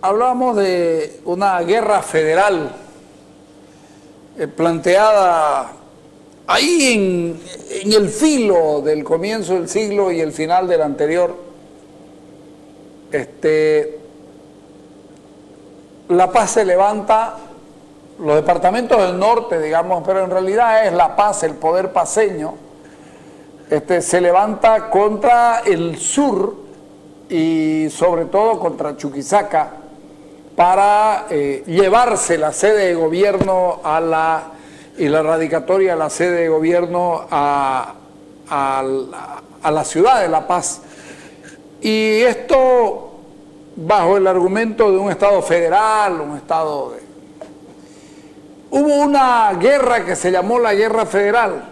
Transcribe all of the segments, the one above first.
Hablamos de una guerra federal planteada ahí en el filo del comienzo del siglo y el final del anterior. La Paz se levanta, los departamentos del norte, digamos, pero en realidad es La Paz, el poder paceño, se levanta contra el sur y sobre todo contra Chuquisaca para llevarse la sede de gobierno y la radicatoria de la sede de gobierno a la ciudad de La Paz. Y esto bajo el argumento de un Estado federal, un Estado de... Hubo una guerra que se llamó la Guerra Federal,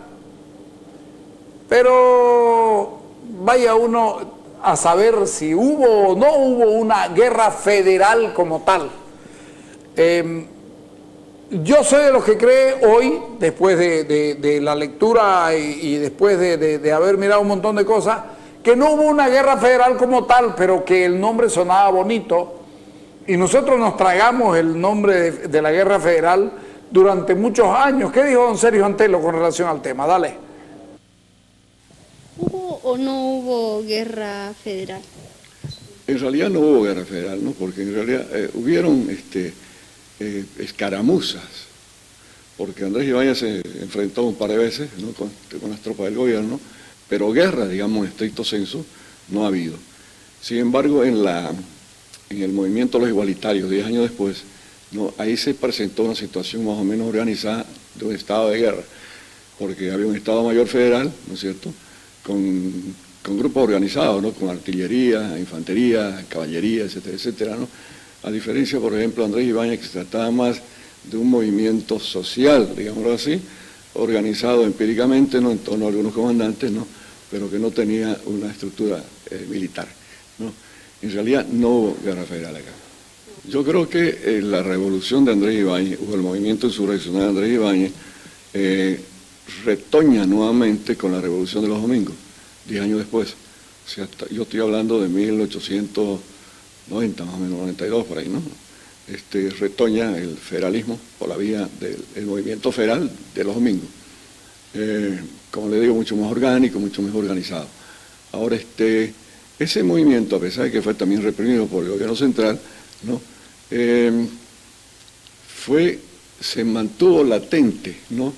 pero vaya uno a saber si hubo o no hubo una guerra federal como tal. Yo soy de los que cree hoy, después de la lectura y después de haber mirado un montón de cosas, que no hubo una guerra federal como tal, pero que el nombre sonaba bonito, y nosotros nos tragamos el nombre de la guerra federal durante muchos años. ¿Qué dijo don Sergio Antelo con relación al tema? Dale. ¿Hubo o no hubo guerra federal? En realidad no hubo guerra federal, ¿no? Porque en realidad hubieron escaramuzas, porque Andrés Ibáñez se enfrentó un par de veces, ¿no? con las tropas del gobierno, pero guerra, digamos, en estricto senso, no ha habido. Sin embargo, en el movimiento de los igualitarios, 10 años después, ¿no? Ahí se presentó una situación más o menos organizada de un estado de guerra, porque había un Estado Mayor Federal, ¿no es cierto?, con grupos organizados, ¿no?, con artillería, infantería, caballería, etcétera, etcétera, ¿no? A diferencia, por ejemplo, Andrés Ibáñez, que se trataba más de un movimiento social, digámoslo así, organizado empíricamente, ¿no?, en torno a algunos comandantes, ¿no?, pero que no tenía una estructura militar, ¿no? En realidad no hubo guerra federal acá. Yo creo que la revolución de Andrés Ibáñez, o el movimiento insurreccional de Andrés Ibáñez, retoña nuevamente con la revolución de los domingos, 10 años después. O sea, yo estoy hablando de 1890, más o menos, 92, por ahí, ¿no? Retoña el federalismo por la vía del movimiento federal de los domingos. Como le digo, mucho más orgánico, mucho mejor organizado. Ahora, ese movimiento, a pesar de que fue también reprimido por el gobierno central, ¿no?, se mantuvo latente, ¿no?,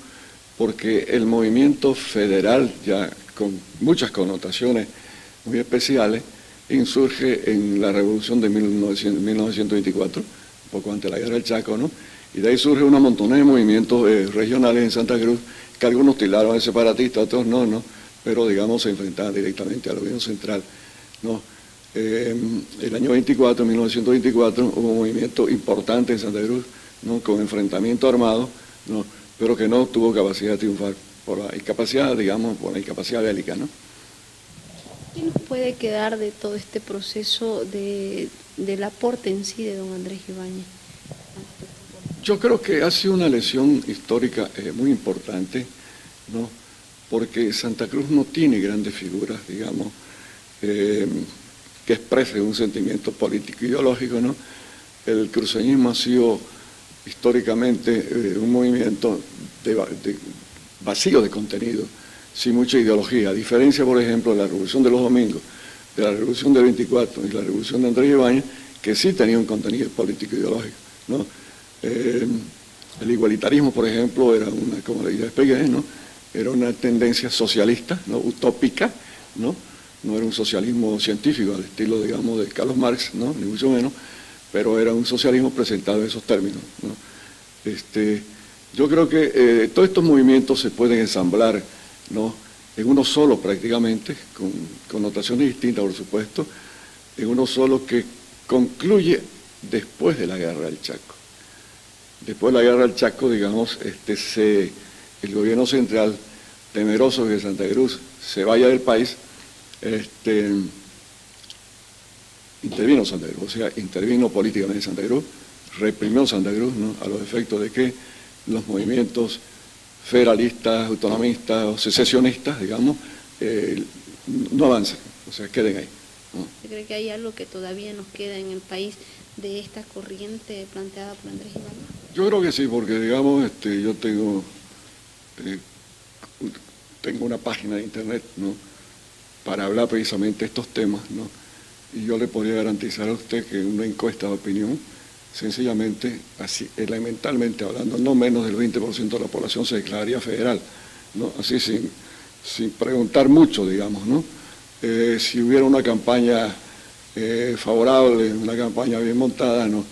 porque el movimiento federal, ya con muchas connotaciones muy especiales, insurge en la revolución de 1924, un poco antes de la guerra del Chaco, ¿no?, y de ahí surge una montonera de movimientos regionales en Santa Cruz, que algunos tildaron de separatistas, otros no, pero digamos se enfrentaban directamente al gobierno central, ¿no? El año 24, 1924, hubo un movimiento importante en Santa Cruz, ¿no?, con enfrentamiento armado, ¿no?, pero que no tuvo capacidad de triunfar por la incapacidad, digamos, por la incapacidad bélica, ¿no? ¿Qué nos puede quedar de todo este proceso del aporte en sí de don Andrés Ibáñez? Yo creo que ha sido una lesión histórica muy importante, ¿no?, porque Santa Cruz no tiene grandes figuras, digamos, que expresen un sentimiento político ideológico, ¿no? El cruceñismo ha sido históricamente un movimiento vacío de contenido, sin mucha ideología, a diferencia, por ejemplo, de la Revolución de los Domingos, de la Revolución del 24 y la Revolución de Andrés Ibáñez, que sí tenía un contenido político ideológico, ¿no? El igualitarismo, por ejemplo, era una, como le expliqué, ¿no?, era una tendencia socialista, ¿no?, utópica, ¿no?, no era un socialismo científico al estilo, digamos, de Carlos Marx, ¿no?, ni mucho menos, pero era un socialismo presentado en esos términos, ¿no? Yo creo que todos estos movimientos se pueden ensamblar, ¿no?, en uno solo prácticamente, con connotaciones distintas, por supuesto, en uno solo que concluye después de la Guerra del Chaco. Después de la Guerra del Chaco, digamos, el gobierno central, temeroso de que Santa Cruz se vaya del país, intervino Santa Cruz, o sea, intervino políticamente en Santa Cruz, reprimió Santa Cruz, ¿no?, a los efectos de que los movimientos federalistas, autonomistas o secesionistas, digamos, no avancen, o sea, queden ahí, ¿no? ¿Usted cree que hay algo que todavía nos queda en el país de esta corriente planteada por Andrés Ibáñez? Yo creo que sí, porque digamos, yo tengo una página de internet, ¿no?, para hablar precisamente de estos temas, ¿no? Y yo le podría garantizar a usted que una encuesta de opinión, sencillamente, así elementalmente hablando, no menos del 20% de la población se declararía federal, ¿no? Así sin preguntar mucho, digamos, ¿no? Si hubiera una campaña favorable, una campaña bien montada, ¿no?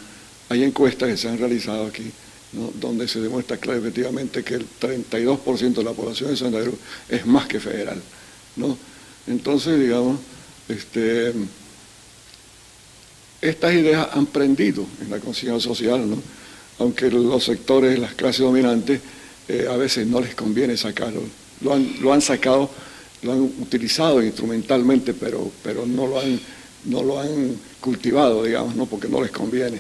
Hay encuestas que se han realizado aquí, ¿no?, donde se demuestra claro efectivamente que el 32% de la población de Santa Cruz es más que federal, ¿no? Entonces, digamos, estas ideas han prendido en la conciencia social, ¿no?, aunque los sectores, las clases dominantes, a veces no les conviene sacarlo. Lo han sacado, lo han utilizado instrumentalmente, pero no lo han cultivado, digamos, ¿no?, porque no les conviene.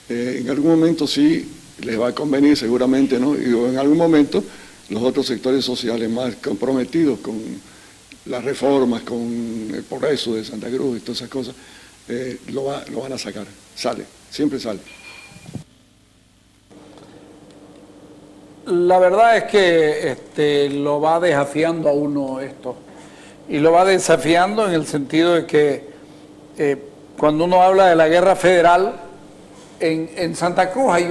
En algún momento sí les va a convenir seguramente, ¿no?, y en algún momento los otros sectores sociales más comprometidos con las reformas, con el progreso de Santa Cruz y todas esas cosas, lo van a sacar. Sale, siempre sale. La verdad es que lo va desafiando a uno esto, y lo va desafiando en el sentido de que cuando uno habla de la guerra federal, en Santa Cruz hay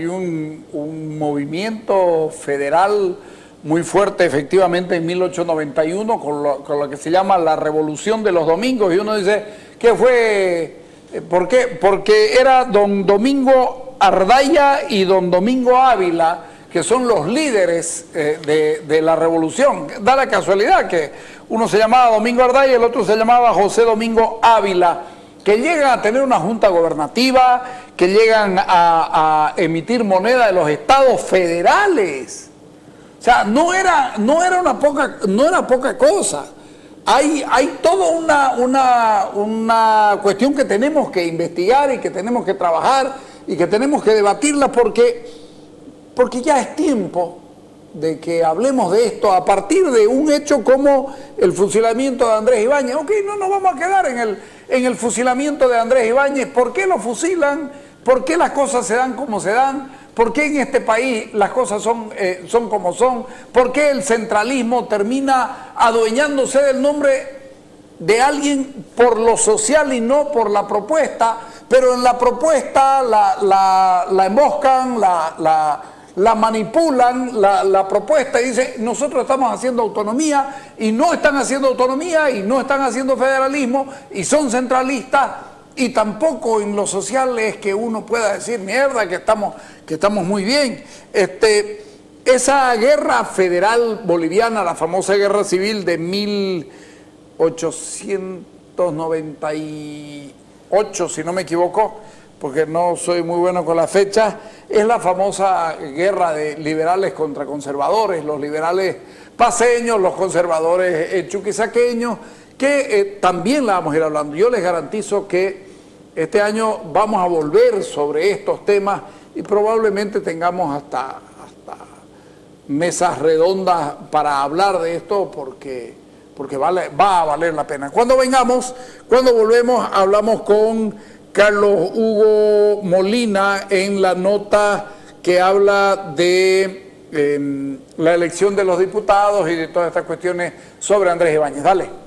un movimiento federal muy fuerte, efectivamente, en 1891, con lo que se llama la Revolución de los Domingos, y uno dice, ¿qué fue? ¿Por qué? Porque era don Domingo Ardaya y don Domingo Ávila, que son los líderes de la revolución. Da la casualidad que uno se llamaba Domingo Ardaya y el otro se llamaba José Domingo Ávila, que llegan a tener una junta gobernativa, que llegan a emitir moneda de los estados federales. O sea, no era poca cosa. Hay toda una cuestión que tenemos que investigar y que tenemos que trabajar y que tenemos que debatirla porque ya es tiempo de que hablemos de esto a partir de un hecho como el fusilamiento de Andrés Ibáñez. Ok, no nos vamos a quedar en el fusilamiento de Andrés Ibáñez. ¿Por qué lo fusilan? ¿Por qué las cosas se dan como se dan? ¿Por qué en este país las cosas son como son? ¿Por qué el centralismo termina adueñándose del nombre de alguien por lo social y no por la propuesta? Pero en la propuesta la emboscan, la manipulan, la propuesta, y dice, nosotros estamos haciendo autonomía, y no están haciendo autonomía, y no están haciendo federalismo, y son centralistas. Y tampoco en lo social es que uno pueda decir, mierda, que estamos muy bien. Esa guerra federal boliviana, la famosa guerra civil de 1898, si no me equivoco, porque no soy muy bueno con las fechas, es la famosa guerra de liberales contra conservadores, los liberales paceños, los conservadores chuquisaqueños, que también la vamos a ir hablando. Yo les garantizo que este año vamos a volver sobre estos temas y probablemente tengamos hasta mesas redondas para hablar de esto porque va a valer la pena. Cuando volvemos, hablamos con Carlos Hugo Molina en la nota que habla de la elección de los diputados y de todas estas cuestiones sobre Andrés Ibáñez. Dale.